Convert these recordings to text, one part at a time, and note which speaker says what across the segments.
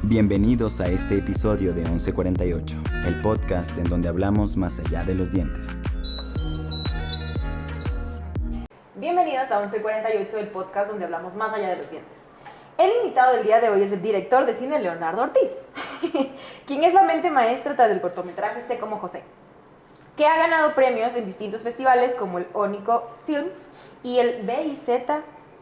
Speaker 1: Bienvenidos a este episodio de 1148, el podcast en donde hablamos más allá de los dientes.
Speaker 2: Bienvenidos a 1148, el podcast donde hablamos más allá de los dientes. El invitado del día de hoy es el director de cine Leonardo Ortiz, quien es la mente maestra tras del cortometraje Sé como José, que ha ganado premios en distintos festivales como el Ónico Films y el BIZ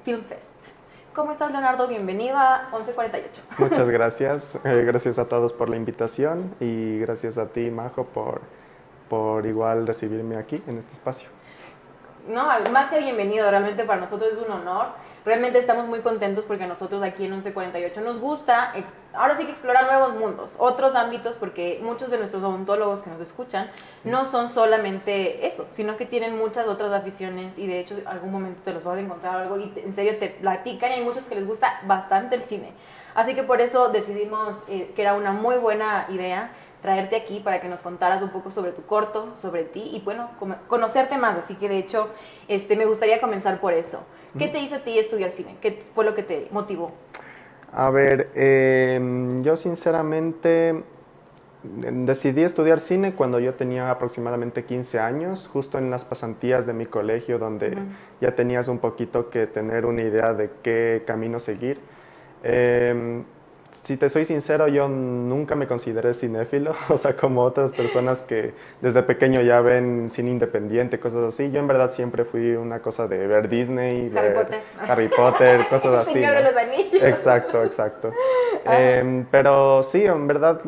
Speaker 2: Film Fest. ¿Cómo estás, Leonardo? Bienvenido a 1148.
Speaker 3: Muchas gracias. Gracias a todos por la invitación y gracias a ti, Majo, por igual recibirme aquí en este espacio.
Speaker 2: No, más que bienvenido, realmente para nosotros es un honor. Realmente estamos muy contentos porque a nosotros aquí en 1148 nos gusta, ahora sí que explorar nuevos mundos, otros ámbitos, porque muchos de nuestros odontólogos que nos escuchan no son solamente eso, sino que tienen muchas otras aficiones y de hecho en algún momento te los vas a encontrar algo y en serio te platican y hay muchos que les gusta bastante el cine. Así que por eso decidimos que era una muy buena idea traerte aquí para que nos contaras un poco sobre tu corto, sobre ti y bueno, conocerte más. Así que de hecho me gustaría comenzar por eso. ¿Qué te hizo a ti estudiar cine? ¿Qué fue lo que te motivó?
Speaker 3: A ver, yo sinceramente decidí estudiar cine cuando yo tenía aproximadamente 15 años, justo en las pasantías de mi colegio, donde ya tenías un poquito que tener una idea de qué camino seguir. Si te soy sincero, yo nunca me consideré cinéfilo, o sea, como otras personas que desde pequeño ya ven cine independiente, cosas así. Yo en verdad siempre fui una cosa de ver Disney, Harry Potter, cosas así.
Speaker 2: Señor de los Anillos.
Speaker 3: Exacto. Pero sí, en verdad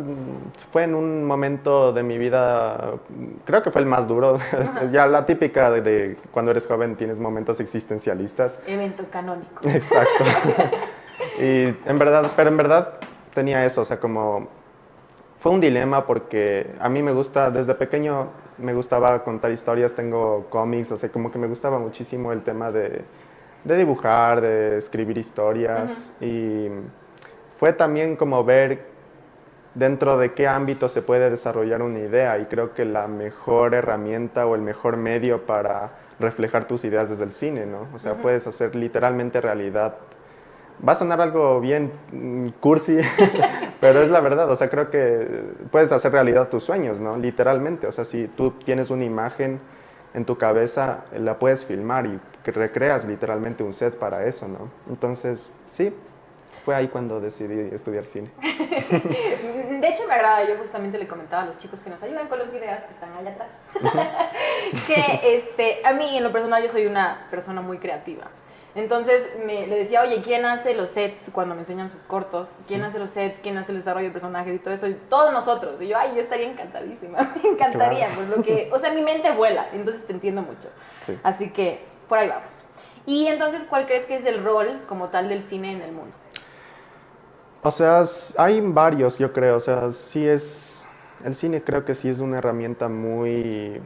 Speaker 3: fue en un momento de mi vida, creo que fue el más duro. Ya la típica de cuando eres joven tienes momentos existencialistas.
Speaker 2: Evento canónico.
Speaker 3: Exacto. Y en verdad tenía eso, o sea, como fue un dilema porque a mí me gusta, desde pequeño me gustaba contar historias, tengo cómics, o sea, como que me gustaba muchísimo el tema de dibujar, de escribir historias y fue también como ver dentro de qué ámbito se puede desarrollar una idea y creo que la mejor herramienta o el mejor medio para reflejar tus ideas es el cine, ¿no? O sea, puedes hacer literalmente realidad. Va a sonar algo bien cursi, pero es la verdad. O sea, creo que puedes hacer realidad tus sueños, ¿no? Literalmente. O sea, si tú tienes una imagen en tu cabeza, la puedes filmar y recreas literalmente un set para eso, ¿no? Entonces, sí, fue ahí cuando decidí estudiar cine.
Speaker 2: De hecho, me agrada. Yo justamente le comentaba a los chicos que nos ayudan con los videos, que están allá atrás, que a mí, en lo personal, yo soy una persona muy creativa. Entonces le decía, oye, ¿quién hace los sets cuando me enseñan sus cortos? ¿Quién hace los sets? ¿Quién hace el desarrollo de personajes y todo eso? Y todos nosotros. Y yo, yo estaría encantadísima, me encantaría.
Speaker 3: Claro.
Speaker 2: Pues mi mente vuela, entonces te entiendo mucho.
Speaker 3: Sí.
Speaker 2: Así que, por ahí vamos. Y entonces, ¿cuál crees que es el rol como tal del cine en el mundo?
Speaker 3: O sea, hay varios, yo creo. O sea, el cine creo que sí es una herramienta muy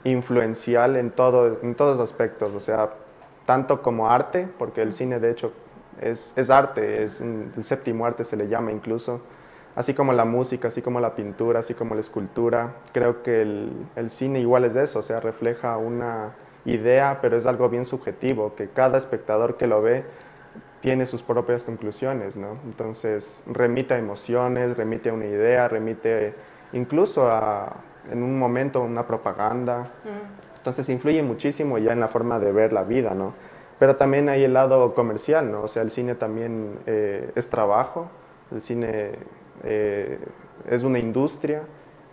Speaker 3: influencial en todos los aspectos. O sea, tanto como arte, porque el cine de hecho es arte, el séptimo arte se le llama incluso, así como la música, así como la pintura, así como la escultura. Creo que el cine igual es de eso, o sea, refleja una idea, pero es algo bien subjetivo, que cada espectador que lo ve tiene sus propias conclusiones, ¿no? Entonces remite a emociones, remite a una idea, remite incluso en un momento una propaganda. Entonces influye muchísimo ya en la forma de ver la vida, ¿no? Pero también hay el lado comercial, ¿no? O sea, el cine también es trabajo, el cine es una industria,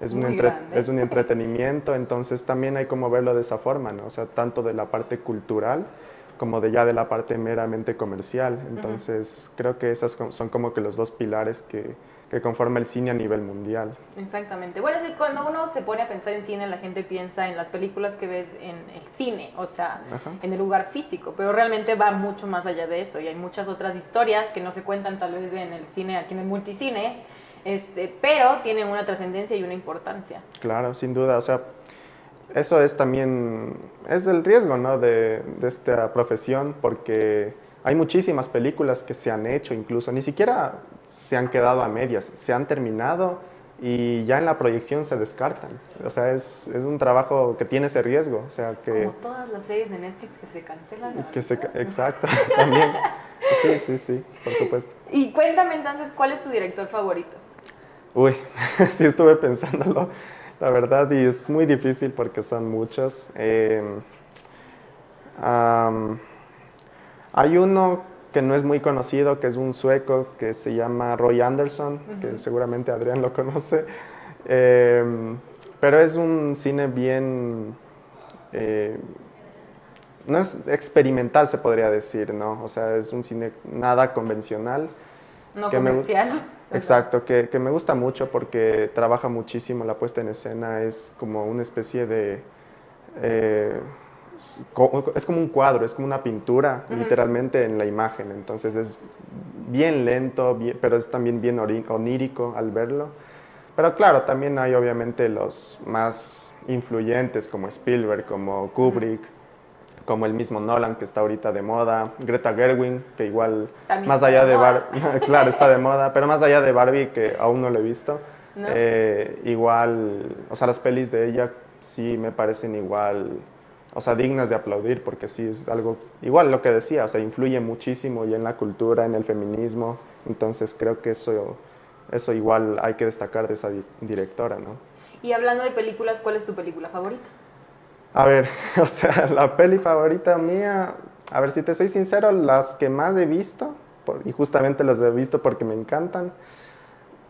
Speaker 3: es un entretenimiento, entonces también hay como verlo de esa forma, ¿no? O sea, tanto de la parte cultural como de la parte meramente comercial. Entonces creo que esos son como que los dos pilares que conforma el cine a nivel mundial.
Speaker 2: Exactamente. Bueno, es que cuando uno se pone a pensar en cine, la gente piensa en las películas que ves en el cine, o sea, en el lugar físico, pero realmente va mucho más allá de eso y hay muchas otras historias que no se cuentan tal vez en el cine, aquí en el multicines, pero tienen una trascendencia y una importancia.
Speaker 3: Claro, sin duda, o sea, eso es también, es el riesgo, ¿no? de esta profesión, porque hay muchísimas películas que se han hecho incluso, ni siquiera se han quedado a medias, se han terminado y ya en la proyección se descartan. O sea, es un trabajo que tiene ese riesgo. O sea, que,
Speaker 2: como todas las series de Netflix que se cancelan.
Speaker 3: Exacto, también. Sí, por supuesto.
Speaker 2: Y cuéntame entonces, ¿cuál es tu director favorito?
Speaker 3: Uy, sí estuve pensándolo, la verdad, y es muy difícil porque son muchos. Am, Hay uno que no es muy conocido, que es un sueco que se llama Roy Andersson, que seguramente Adrián lo conoce. Eh, pero es un cine bien, eh, no es experimental, se podría decir, ¿no? O sea, es un cine nada convencional.
Speaker 2: No
Speaker 3: que me,
Speaker 2: comercial.
Speaker 3: exacto, que me gusta mucho porque trabaja muchísimo la puesta en escena, es como una especie de... eh, es como un cuadro, es como una pintura, literalmente en la imagen. Entonces es bien lento, pero es también bien onírico al verlo. Pero claro, también hay obviamente los más influyentes como Spielberg, como Kubrick, como el mismo Nolan que está ahorita de moda, Greta Gerwig, que igual
Speaker 2: También
Speaker 3: más
Speaker 2: está
Speaker 3: allá
Speaker 2: de
Speaker 3: de
Speaker 2: moda.
Speaker 3: Barbie, claro, está de moda, pero más allá de Barbie, que aún no lo he visto,
Speaker 2: ¿No?
Speaker 3: igual, o sea, las pelis de ella sí me parecen igual, o sea, dignas de aplaudir, porque sí es algo, igual lo que decía, o sea, influye muchísimo ya en la cultura, en el feminismo, entonces creo que eso igual hay que destacar de esa directora, ¿no?
Speaker 2: Y hablando de películas, ¿cuál es tu película favorita?
Speaker 3: A ver, o sea, la peli favorita mía, a ver si te soy sincero, las que más he visto, y justamente las he visto porque me encantan,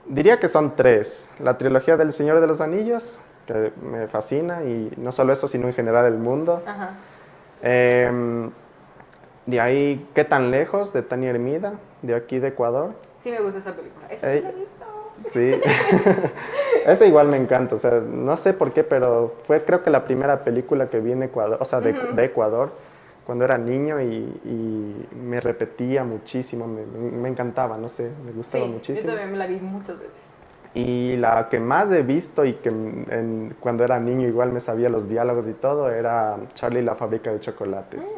Speaker 3: diría que son tres. La trilogía del Señor de los Anillos, que me fascina, y no solo eso, sino en general el mundo.
Speaker 2: Ajá.
Speaker 3: Em, de ahí, ¿Qué tan lejos? De Tania Hermida, de aquí de Ecuador.
Speaker 2: Sí me gusta esa película. Esa sí la
Speaker 3: Eh,
Speaker 2: he visto.
Speaker 3: sí, esa igual me encanta, o sea, no sé por qué, pero fue creo que la primera película que vi en Ecuador, o sea, de Ecuador, cuando era niño y me repetía muchísimo, me encantaba, no sé, me gustaba
Speaker 2: Sí, yo
Speaker 3: muchísimo.
Speaker 2: también me la vi muchas veces.
Speaker 3: Y la que más he visto y que cuando era niño igual me sabía los diálogos y todo era Charlie y la fábrica de chocolates.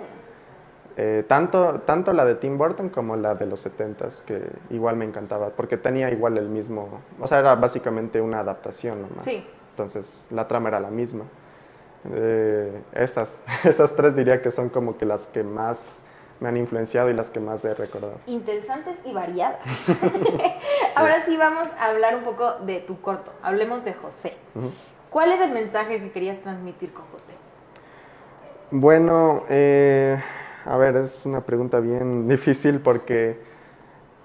Speaker 3: Tanto la de Tim Burton como la de los 70s, que igual me encantaba, porque tenía igual el mismo, o sea, era básicamente una adaptación nomás.
Speaker 2: Sí.
Speaker 3: Entonces, la trama era la misma. Esas tres diría que son como que las que más me han influenciado y las que más he recordado.
Speaker 2: Interesantes y variadas. Ahora sí vamos a hablar un poco de tu corto. Hablemos de José. ¿Cuál es el mensaje que querías transmitir con José?
Speaker 3: Bueno, a ver, es una pregunta bien difícil porque,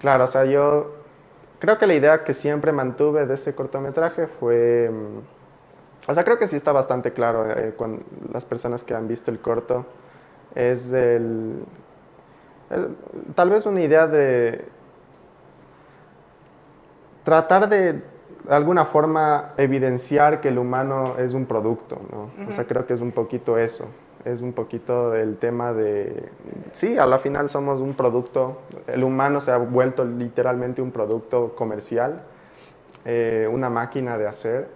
Speaker 3: claro, o sea, yo creo que la idea que siempre mantuve de ese cortometraje fue, o sea, creo que sí está bastante claro con las personas que han visto el corto, es tal vez una idea de tratar de alguna forma evidenciar que el humano es un producto, ¿no? O sea, creo que es un poquito eso, es un poquito el tema de, sí, a la final somos un producto, el humano se ha vuelto literalmente un producto comercial, una máquina de hacer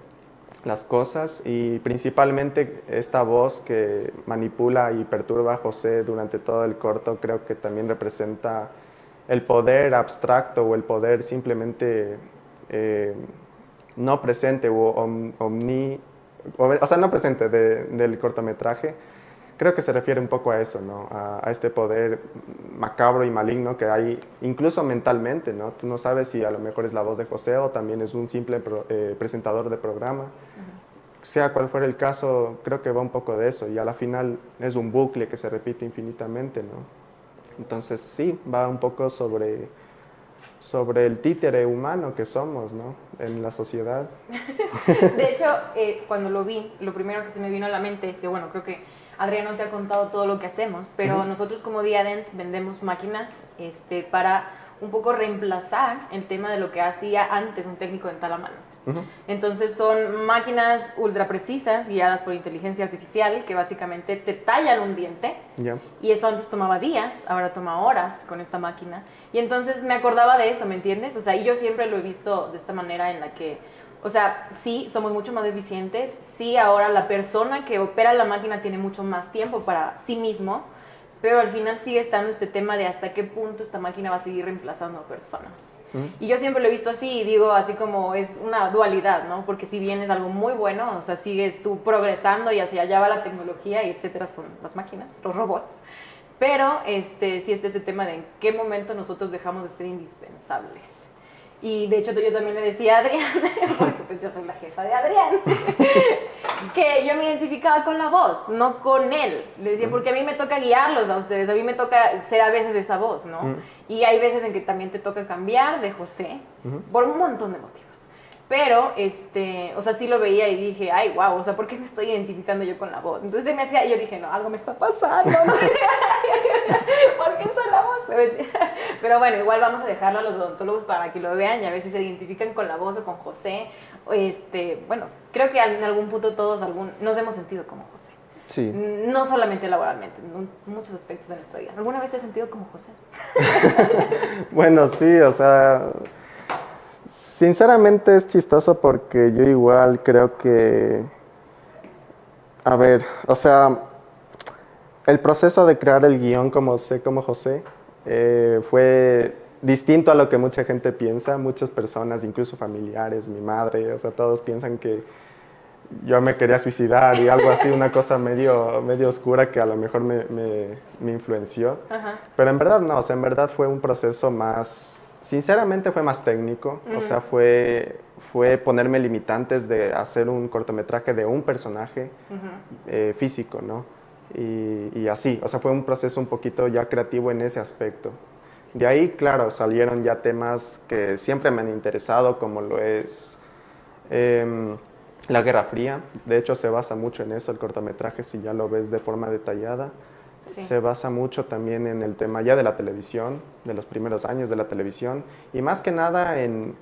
Speaker 3: las cosas y principalmente esta voz que manipula y perturba a José durante todo el corto creo que también representa el poder abstracto o el poder simplemente eh, no presente o sea, no presente del cortometraje. Creo que se refiere un poco a eso, ¿no? A este poder macabro y maligno que hay, incluso mentalmente, ¿no? Tú no sabes si a lo mejor es la voz de José o también es un simple presentador de programa. Sea cual fuera el caso, creo que va un poco de eso y a la final es un bucle que se repite infinitamente, ¿no? Entonces sí, va un poco sobre el títere humano que somos, ¿no? En la sociedad.
Speaker 2: De hecho, cuando lo vi, lo primero que se me vino a la mente es que, bueno, creo que Adriano te ha contado todo lo que hacemos, pero nosotros como Diadent vendemos máquinas para un poco reemplazar el tema de lo que hacía antes un técnico dental a mano. Entonces son máquinas ultra precisas guiadas por inteligencia artificial que básicamente te tallan un diente.
Speaker 3: Ya.
Speaker 2: Y eso antes tomaba días, ahora toma horas con esta máquina. Y entonces me acordaba de eso, ¿me entiendes? O sea, y yo siempre lo he visto de esta manera en la que, o sea, sí, somos mucho más eficientes, sí, ahora la persona que opera la máquina tiene mucho más tiempo para sí mismo, pero al final sigue estando este tema de hasta qué punto esta máquina va a seguir reemplazando a personas. Y yo siempre lo he visto así, y digo, así como es una dualidad, ¿no? Porque si bien es algo muy bueno, o sea, sigues tú progresando y hacia allá va la tecnología y etcétera, son las máquinas, los robots. Pero sí está ese tema de en qué momento nosotros dejamos de ser indispensables. Y de hecho yo también le decía a Adrián, porque pues yo soy la jefa de Adrián, que yo me identificaba con la voz, no con él. Le decía, porque a mí me toca guiarlos a ustedes, a mí me toca ser a veces esa voz, ¿no? Y hay veces en que también te toca cambiar de José, por un montón de motivos. Pero, o sea, sí lo veía y dije, ay, wow, o sea, ¿por qué me estoy identificando yo con la voz? Entonces se me hacía, yo dije, no, algo me está pasando, ¿no? ¿Por qué soy la voz? Pero bueno, igual vamos a dejarlo a los odontólogos para que lo vean y a ver si se identifican con la voz o con José. Bueno, creo que en algún punto todos nos hemos sentido como José.
Speaker 3: Sí.
Speaker 2: No solamente laboralmente, en muchos aspectos de nuestra vida. ¿Alguna vez te has sentido como José?
Speaker 3: Bueno, sí, o sea, sinceramente es chistoso porque yo igual creo que, a ver, o sea, el proceso de crear el guión como José fue distinto a lo que mucha gente piensa, muchas personas, incluso familiares, mi madre, o sea, todos piensan que yo me quería suicidar y algo así, una cosa medio oscura que a lo mejor me influenció.
Speaker 2: Ajá.
Speaker 3: Pero en verdad no, o sea, en verdad fue un proceso más, sinceramente fue más técnico, o sea, fue ponerme limitantes de hacer un cortometraje de un personaje físico, ¿no? Y así, o sea, fue un proceso un poquito ya creativo en ese aspecto. De ahí, claro, salieron ya temas que siempre me han interesado, como lo es la Guerra Fría. De hecho, se basa mucho en eso el cortometraje, si ya lo ves de forma detallada.
Speaker 2: Sí.
Speaker 3: Se basa mucho también en el tema ya de la televisión, de los primeros años de la televisión, y más que nada en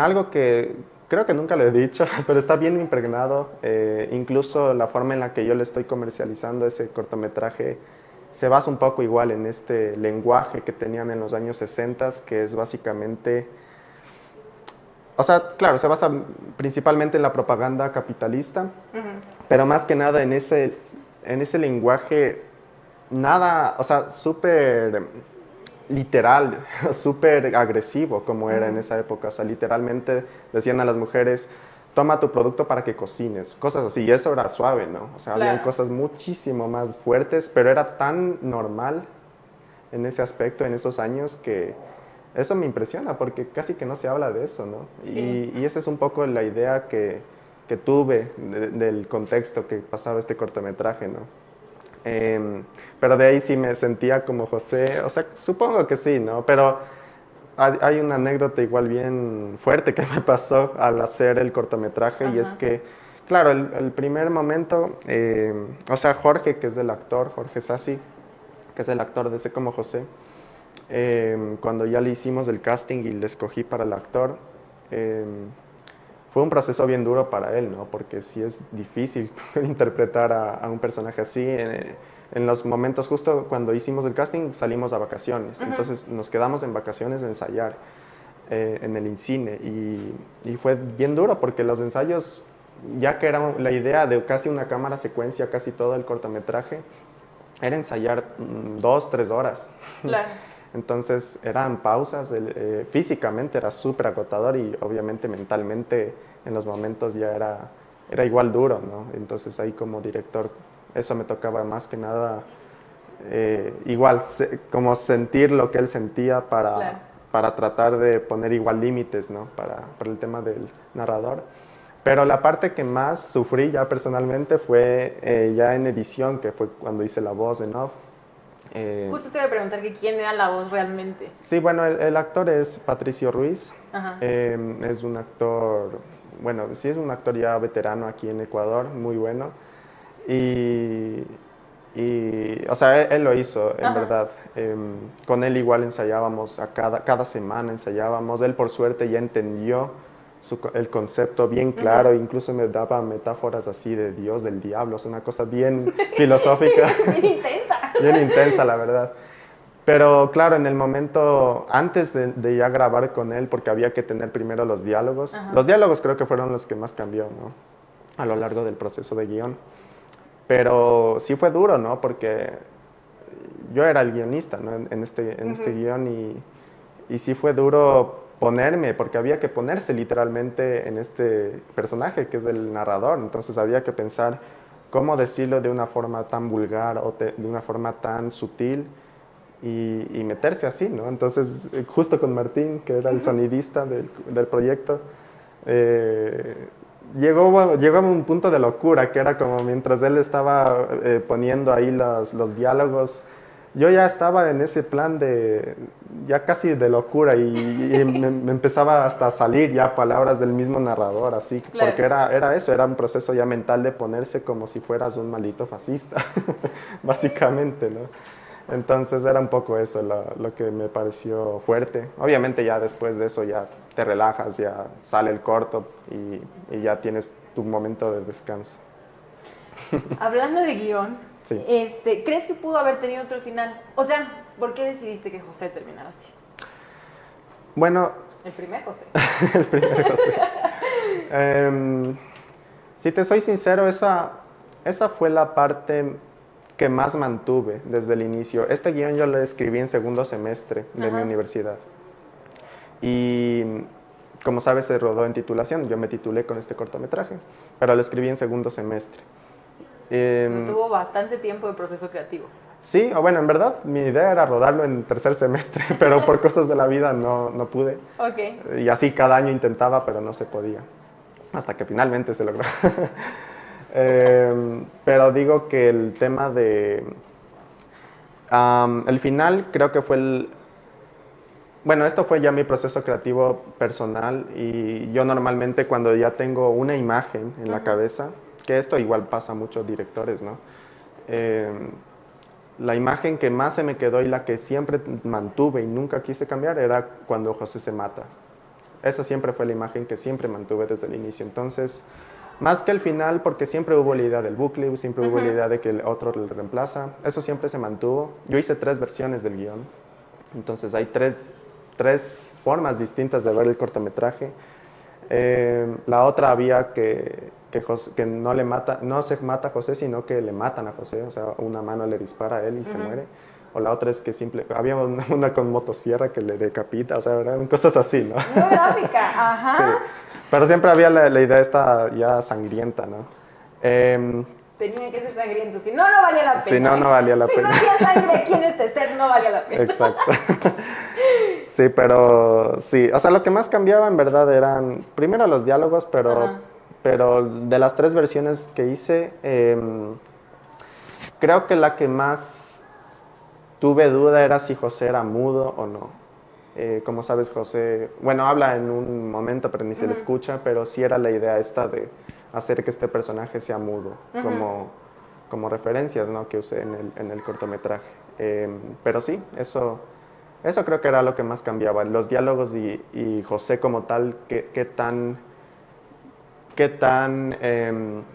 Speaker 3: algo que creo que nunca lo he dicho, pero está bien impregnado. Incluso la forma en la que yo le estoy comercializando ese cortometraje se basa un poco igual en este lenguaje que tenían en los años 60, que es básicamente, o sea, claro, se basa principalmente en la propaganda capitalista, pero más que nada en ese lenguaje, nada, o sea, súper literal, súper agresivo como era en esa época. O sea, literalmente decían a las mujeres, toma tu producto para que cocines, cosas así. Y eso era suave, ¿no? O sea,
Speaker 2: Claro.
Speaker 3: habían cosas muchísimo más fuertes, pero era tan normal en ese aspecto, en esos años, que eso me impresiona, porque casi que no se habla de eso, ¿no?
Speaker 2: Sí.
Speaker 3: Y esa es un poco la idea que tuve del contexto que pasaba este cortometraje, ¿no? Pero de ahí sí me sentía como José, o sea, supongo que sí, ¿no? Pero hay una anécdota igual bien fuerte que me pasó al hacer el cortometraje. Y es que, claro, el primer momento, o sea, Jorge, que es el actor, Jorge Sassi, que es el actor de Sé como José, cuando ya le hicimos el casting y le escogí para el actor, fue un proceso bien duro para él, ¿no? Porque sí es difícil interpretar a un personaje así. En los momentos, justo cuando hicimos el casting, salimos a vacaciones. Entonces nos quedamos en vacaciones a ensayar en el INCINE. Y fue bien duro porque los ensayos, ya que era la idea de casi una cámara secuencia, casi todo el cortometraje, era ensayar 2, 3 horas.
Speaker 2: Claro.
Speaker 3: Entonces eran pausas, físicamente era súper agotador y obviamente mentalmente en los momentos ya era igual duro, ¿no? Entonces ahí como director eso me tocaba más que nada igual como sentir lo que él sentía para tratar de poner igual límites, ¿no? Para el tema del narrador. Pero la parte que más sufrí ya personalmente fue ya en edición, que fue cuando hice la voz en off.
Speaker 2: Justo te voy a preguntar que quién era la voz realmente.
Speaker 3: Sí, bueno, el actor es Patricio Ruiz.
Speaker 2: Ajá.
Speaker 3: Es un actor, bueno, sí es un actor ya veterano aquí en Ecuador, muy bueno. Y o sea, él lo hizo, en verdad. Con él igual ensayábamos, cada semana ensayábamos. Él por suerte ya entendió el concepto bien claro, incluso me daba metáforas así de Dios, del diablo, es una cosa bien filosófica.
Speaker 2: Bien intensa.
Speaker 3: Bien intensa, la verdad. Pero claro, en el momento, antes de ya grabar con él, porque había que tener primero los diálogos. Los diálogos creo que fueron los que más cambió, ¿no? A lo largo del proceso de guión. Pero sí fue duro, ¿no? Porque yo era el guionista, ¿no? En este guión y sí fue duro ponerme, porque había que ponerse literalmente en este personaje que es el narrador. Entonces había que pensar cómo decirlo de una forma tan vulgar o de una forma tan sutil y meterse así, ¿no? Entonces, justo con Martín, que era el sonidista del proyecto, llegó a un punto de locura, que era como mientras él estaba poniendo ahí los diálogos, yo ya estaba en ese plan de, ya casi de locura y me empezaba hasta a salir ya palabras del mismo narrador, así,
Speaker 2: Claro.
Speaker 3: porque era eso, era un proceso ya mental de ponerse como si fueras un maldito fascista, básicamente, ¿no? Entonces era un poco eso lo que me pareció fuerte. Obviamente ya después de eso ya te relajas, ya sale el corto y ya tienes tu momento de descanso.
Speaker 2: Hablando de guión,
Speaker 3: Sí.
Speaker 2: ¿crees que pudo haber tenido otro final? O sea, ¿por qué decidiste que José terminara así?
Speaker 3: Bueno,
Speaker 2: El primer José.
Speaker 3: el primer José. Si te soy sincero, esa fue la parte que más mantuve desde el inicio. Este guión yo lo escribí en segundo semestre de mi universidad. Y como sabes, se rodó en titulación. Yo me titulé con este cortometraje, pero lo escribí en segundo semestre.
Speaker 2: Tuvo bastante tiempo de proceso creativo.
Speaker 3: Sí, o bueno, en verdad mi idea era rodarlo en tercer semestre, pero por cosas de la vida no pude.
Speaker 2: Ok.
Speaker 3: Y así cada año intentaba, pero no se podía. Hasta que finalmente se logró. Pero digo que el tema de... el final creo que fue bueno, esto fue ya mi proceso creativo personal y yo normalmente cuando ya tengo una imagen en la cabeza, que esto igual pasa a muchos directores, ¿no? La imagen que más se me quedó y la que siempre mantuve y nunca quise cambiar era cuando José se mata. Esa siempre fue la imagen que siempre mantuve desde el inicio. Entonces, más que el final, porque siempre hubo la idea del bucle, siempre hubo la idea de que el otro le reemplaza, eso siempre se mantuvo. Yo hice 3 versiones del guión, entonces hay tres formas distintas de ver el cortometraje. La otra había que no se mata a José, sino que le matan a José, o sea, una mano le dispara a él y se muere. O la otra es que había una con motosierra que le decapita, o sea, eran cosas así, ¿no?
Speaker 2: Muy gráfica, ajá.
Speaker 3: Sí, pero siempre había la idea esta ya sangrienta, ¿no?
Speaker 2: Tenía que ser sangriento, si no, no valía la pena.
Speaker 3: Si no, no valía la pena.
Speaker 2: Si no había sangre aquí en este set, no valía la pena.
Speaker 3: Exacto. Sí, pero sí, o sea, lo que más cambiaba en verdad eran, primero los diálogos, pero de las 3 versiones que hice, creo que la que más tuve duda era si José era mudo o no. Como sabes, José, bueno, habla en un momento, pero ni se le escucha, pero sí era la idea esta de hacer que este personaje sea mudo, como referencias, ¿no?, que usé en el cortometraje. Pero sí, eso creo que era lo que más cambiaba, los diálogos y José como tal, qué tan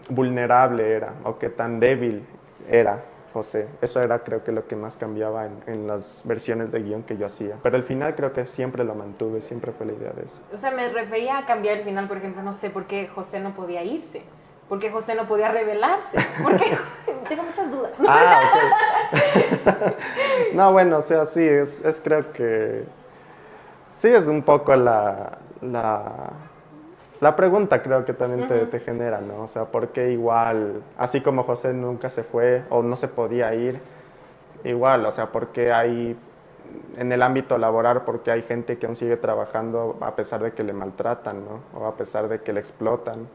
Speaker 3: vulnerable era o qué tan débil era José. Eso era, creo que lo que más cambiaba en las versiones de guión que yo hacía. Pero el final creo que siempre lo mantuve, siempre fue la idea de eso.
Speaker 2: O sea, me refería a cambiar el final, por ejemplo, no sé por qué José no podía irse, por qué José no podía revelarse, porque tengo muchas dudas.
Speaker 3: Ah, ok. No, bueno, o sea, sí, es creo que sí es un poco la pregunta, creo que también te genera, ¿no? O sea, ¿por qué igual, así como José nunca se fue o no se podía ir, igual, o sea, ¿por qué hay en el ámbito laboral, porque hay gente que aún sigue trabajando a pesar de que le maltratan, ¿no? O a pesar de que le explotan,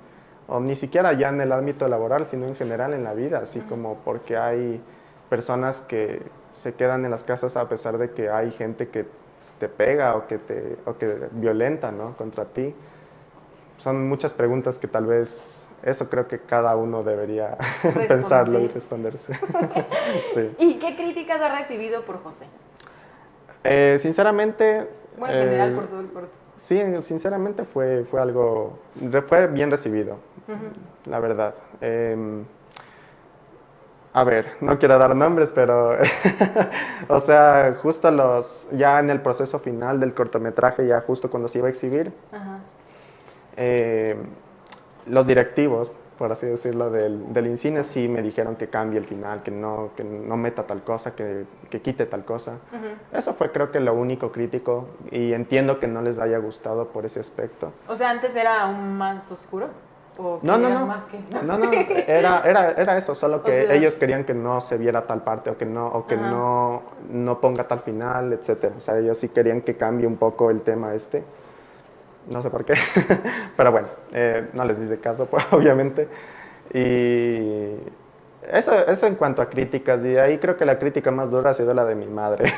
Speaker 3: o ni siquiera ya en el ámbito laboral, sino en general en la vida, así como porque hay personas que se quedan en las casas a pesar de que hay gente que te pega o que violenta, ¿no?, contra ti. Son muchas preguntas que tal vez, eso creo que cada uno debería pensarlo y responderse. Sí.
Speaker 2: ¿Y qué críticas ha recibido por José?
Speaker 3: Sinceramente...
Speaker 2: Bueno, en general por todo el corto.
Speaker 3: Sí, sinceramente fue fue bien recibido, la verdad. A ver, no quiero dar nombres, pero... o sea, justo ya en el proceso final del cortometraje, ya justo cuando se iba a exhibir, los directivos, por así decirlo, del INCINE sí me dijeron que cambie el final, que no meta tal cosa, que quite tal cosa. Eso fue, creo que, lo único crítico, y entiendo que no les haya gustado por ese aspecto.
Speaker 2: O sea, antes era aún más oscuro. ¿O que
Speaker 3: No, no,
Speaker 2: eran
Speaker 3: no.
Speaker 2: más que?
Speaker 3: No, era eso, solo que
Speaker 2: O sea,
Speaker 3: ellos querían que no se viera tal parte o que
Speaker 2: Ajá.
Speaker 3: no ponga tal final, etcétera. O sea, ellos sí querían que cambie un poco el tema este. No sé por qué, pero bueno, no les hice caso, pues, obviamente. Y eso en cuanto a críticas, y ahí creo que la crítica más dura ha sido la de mi madre.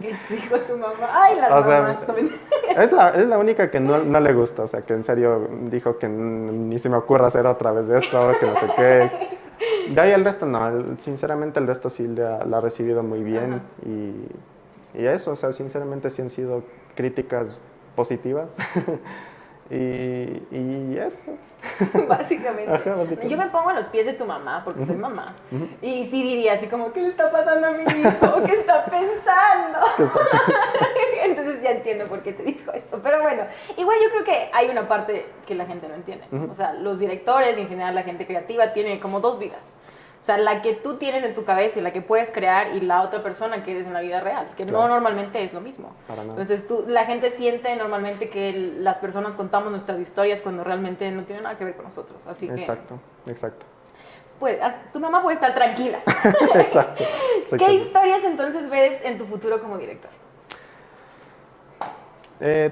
Speaker 2: ¿Qué te dijo tu mamá? Ay, las
Speaker 3: O sea,
Speaker 2: mamás también.
Speaker 3: es la única que no le gusta, o sea, que en serio dijo que ni se me ocurra hacer otra vez eso, que no sé qué. De ahí el resto no, sinceramente el resto sí la ha recibido muy bien
Speaker 2: Ajá.
Speaker 3: y eso, o sea, sinceramente sí han sido críticas positivas y eso.
Speaker 2: Básicamente.
Speaker 3: Ajá,
Speaker 2: Yo
Speaker 3: básicamente.
Speaker 2: me pongo a los pies de tu mamá, porque soy
Speaker 3: Ujú,
Speaker 2: mamá.
Speaker 3: ujú.
Speaker 2: Y sí diría así como, ¿qué le está pasando a mi hijo? ¿Qué está pensando?
Speaker 3: ¿Qué está
Speaker 2: Entonces ya entiendo por qué te dijo eso. Pero bueno, igual yo creo que hay una parte que la gente no entiende.
Speaker 3: Ujú.
Speaker 2: O sea, los directores y en general la gente creativa tiene como dos vidas. O sea, la que tú tienes en tu cabeza y la que puedes crear y la otra persona que eres en la vida real, que no
Speaker 3: Claro,
Speaker 2: normalmente es lo mismo.
Speaker 3: para nada.
Speaker 2: Entonces la gente siente normalmente que las personas contamos nuestras historias cuando realmente no tienen nada que ver con nosotros. Así que,
Speaker 3: Exacto, exacto.
Speaker 2: pues, tu mamá puede estar tranquila.
Speaker 3: Exacto.
Speaker 2: ¿Qué
Speaker 3: Exacto.
Speaker 2: historias entonces ves en tu futuro como director?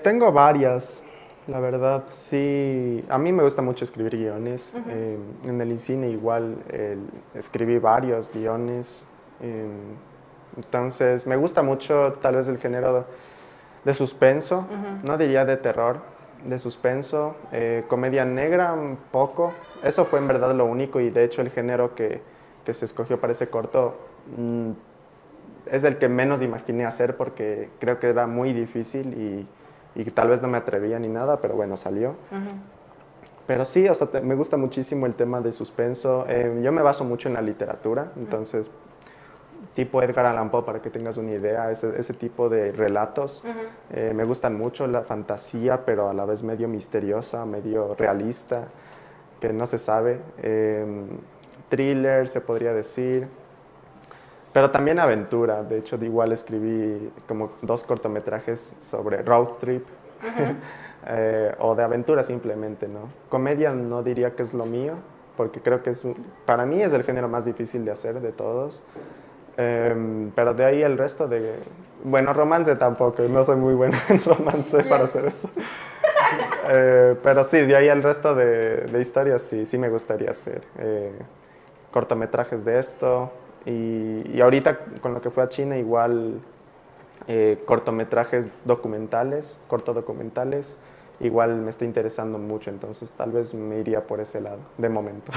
Speaker 3: Tengo varias, la verdad. Sí, a mí me gusta mucho escribir guiones. En el cine igual escribí varios guiones. eh, entonces, me gusta mucho tal vez el género de suspenso, no diría de terror, de suspenso, comedia negra un poco. Eso fue en verdad lo único y de hecho el género que se escogió para ese corto mm, es el que menos imaginé hacer porque creo que era muy difícil y tal vez no me atrevía ni nada, pero bueno, salió. Pero sí, o sea, me gusta muchísimo el tema de suspenso. Yo me baso mucho en la literatura, entonces, tipo Edgar Allan Poe, para que tengas una idea, ese tipo de relatos me gustan mucho, la fantasía, pero a la vez medio misteriosa, medio realista, que no se sabe. Thriller, se podría decir. Pero también aventura. De hecho, igual escribí como 2 cortometrajes sobre road trip o de aventura simplemente, ¿no? Comedia no diría que es lo mío, porque creo que para mí es el género más difícil de hacer de todos. Pero de ahí el resto de... Bueno, romance tampoco, no soy muy bueno en romance para hacer eso. Pero sí, de ahí el resto de historias sí me gustaría hacer. Cortometrajes de esto. Y ahorita con lo que fue a China igual cortometrajes documentales, cortodocumentales, igual me está interesando mucho, entonces tal vez me iría por ese lado, de momento.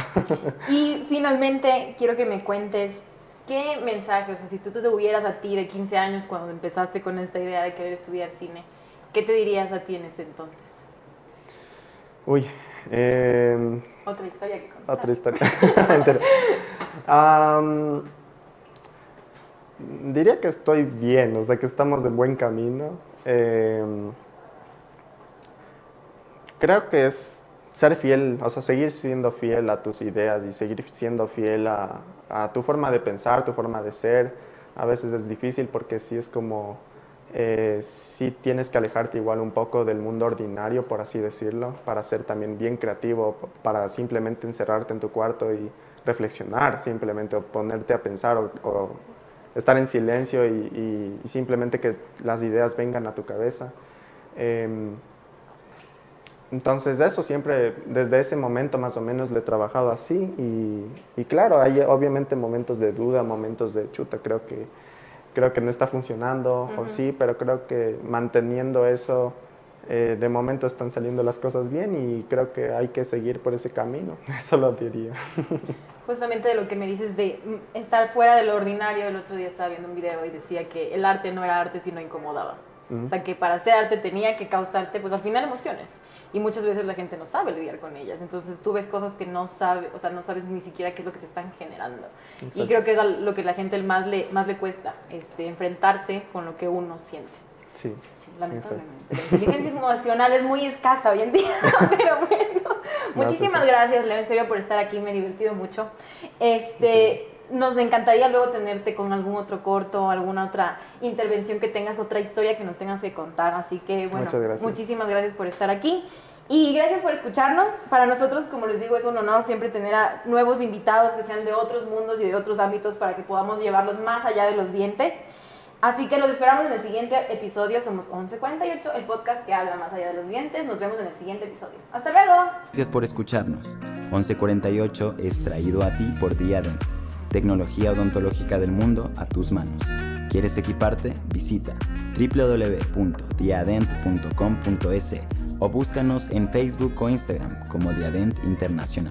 Speaker 2: Y finalmente, quiero que me cuentes qué mensaje, o sea, si tú te tuvieras a ti de 15 años cuando empezaste con esta idea de querer estudiar cine, ¿qué te dirías a ti en ese entonces?
Speaker 3: Uy,
Speaker 2: Otra historia que contar.
Speaker 3: otra historia. Mentira. Am, diría que estoy bien, o sea que estamos en buen camino. Creo que es ser fiel, o sea, seguir siendo fiel a tus ideas y seguir siendo fiel a tu forma de pensar, tu forma de ser. A veces es difícil porque sí es como, sí tienes que alejarte igual un poco del mundo ordinario, por así decirlo, para ser también bien creativo, para simplemente encerrarte en tu cuarto y reflexionar simplemente, o ponerte a pensar, o estar en silencio y simplemente que las ideas vengan a tu cabeza. Em, entonces eso siempre, desde ese momento más o menos lo he trabajado así y claro, hay obviamente momentos de duda, momentos de chuta, creo que no está funcionando o sí, pero creo que manteniendo eso, de momento están saliendo las cosas bien y creo que hay que seguir por ese camino, eso lo diría.
Speaker 2: Justamente de lo que me dices de estar fuera de lo ordinario, el otro día estaba viendo un video y decía que el arte no era arte sino incomodaba. O sea, que para hacer arte tenía que causarte, pues al final, emociones. Y muchas veces la gente no sabe lidiar con ellas. Entonces tú ves cosas que no sabes, o sea, no sabes ni siquiera qué es lo que te están generando.
Speaker 3: Exacto.
Speaker 2: Y creo que es lo que a la gente más le cuesta, enfrentarse con lo que uno siente.
Speaker 3: Sí,
Speaker 2: Sí, lamentablemente. La inteligencia emocional es muy escasa hoy en día, pero bueno. Muchísimas gracias, Leo, en serio, por estar aquí, me he divertido mucho. Nos encantaría luego tenerte con algún otro corto, alguna otra intervención que tengas, otra historia que nos tengas que contar. Así que, bueno,
Speaker 3: muchas gracias.
Speaker 2: muchísimas gracias por estar aquí. Y gracias por escucharnos. Para nosotros, como les digo, es un honor siempre tener a nuevos invitados que sean de otros mundos y de otros ámbitos para que podamos llevarlos más allá de los dientes. Así que los esperamos en el siguiente episodio. Somos 1148, el podcast que habla más allá de los dientes. Nos vemos en el siguiente episodio. ¡Hasta luego!
Speaker 1: Gracias por escucharnos. 1148 es traído a ti por Diadent. Tecnología odontológica del mundo a tus manos. ¿Quieres equiparte? Visita www.diadent.com.es o búscanos en Facebook o Instagram como Diadent Internacional.